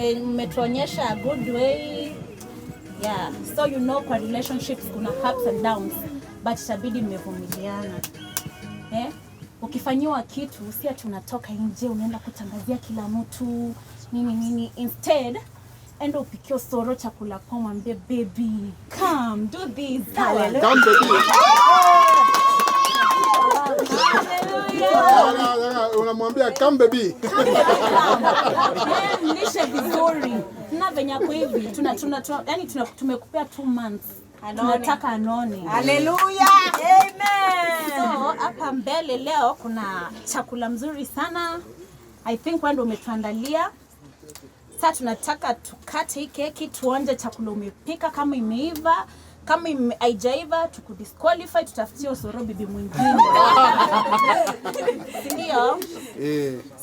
Umetuonyesha a good way. Yeah, so you know kwa relationships kuna ups and downs, but itabidi mmevumiliana. Ukifanyiwa kitu si ati unatoka nje unaenda kutangazia kila mtu nini. Instead enda upikie osoro chakula kwa mwambie baby come do this. Hallelujah. Come baby. Unamwambia come baby. Nishe vizuri. Na venye kwa hivi yani tumekupea 2 months. Tunataka anone. Hallelujah. Amen. So hapa mbele leo kuna chakula mzuri sana. I think wewe ndio umetuandalia. Sasa tunataka tukate hii keki tuonje chakula umepika kama imeiva. Kama haijaiva tukudisqualify, tutafutie osoro bibi mwingine. Ndio.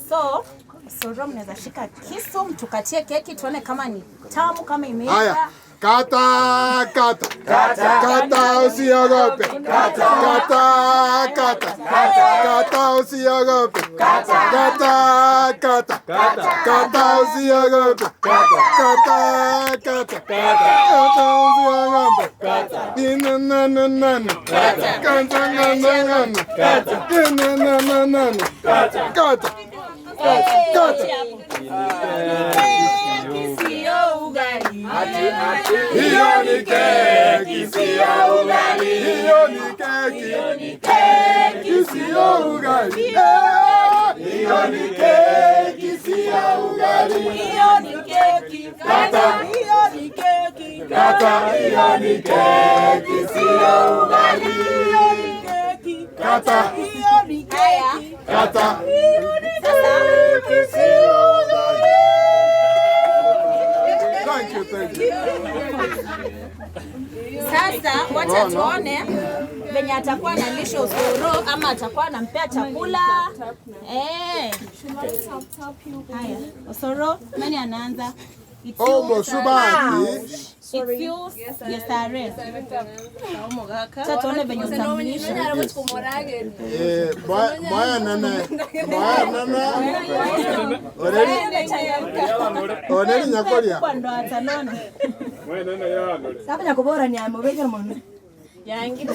So osoro mnaweza shika kisu mtukatie keki tuone kama ni tamu kama imeiva. Haya. Kata usiogope. Kata usiogope. Kata usiogope. Hiyo ni keki sio ugali. Hiyo ni keki sio ugali. Hiyo ni keki sio ugali. Hiyo ni keki. Kata. Hiyo ni keki. Kata. Hiyo ni keki sio ugali. Hiyo ni keki. Kata. Hiyo ni keki. Kata. Hiyo ni keki sio ugali. Thank you. Sasa wacha tuone venye atakuwa analisha osoro ama atakuwa anampea chakula. Haya, osoro nani anaanza? Moshubaki. Yes, Tare. Sasa tuone venye utamlisha. Moya nana. Oneri nyakoria. Ndo atanona. Moya nana ya ndo. Sasa nyakobora ni amobeka mwana. Yangi.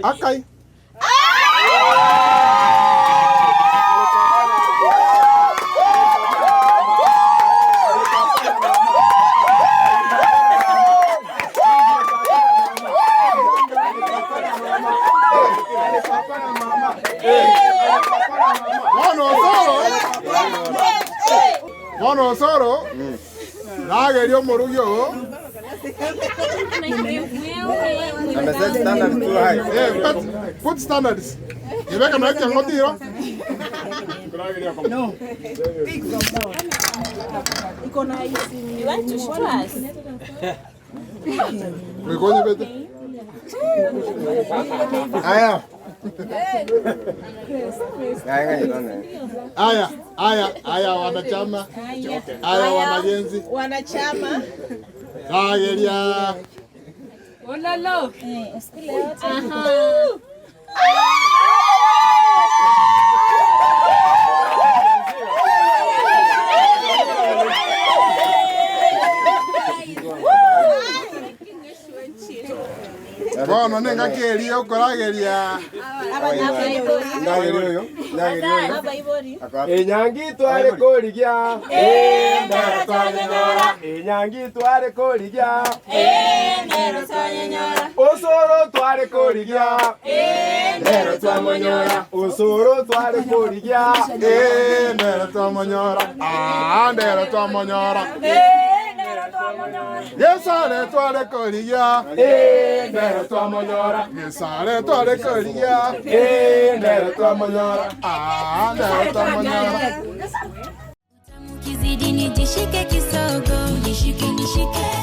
Akai. Mono osoro. Nagerio morugyo. Standard too high. Put standards. Nimeka na yake ngotiro. No. Big from down. Iko na hizi. You want to show us? Mikono bete. Aya. Aya wanachama. Aya wanagenzi. Wanachama. Nageria. Olalo. Usikile yote. Bono nenga keri okorageria. Nagerio. Aba ibori. Enyangi tware korigia. Ndero twanyenyora. Enyangi tware korigia. Ndero twanyenyora. Osoro tware korigia. Ndero twamonyora. Osoro tware korigia. Ndero twamonyora. Ndero twamonyora. Yesare tware korigia. Ndero twamonyora. Yesare tware korigia. Ndero twamonyora. Ndero twamonyora. Kizidi nijishike kisogo, nishike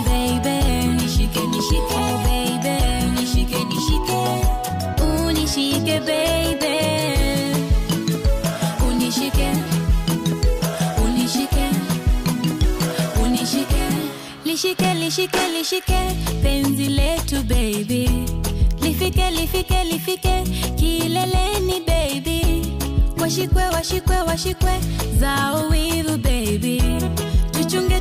baby, nishike oh baby, nishike unishike baby, unishike lishike penzi letu baby, lifike kileleni baby, washikwe zao wivu baby. Tuchunge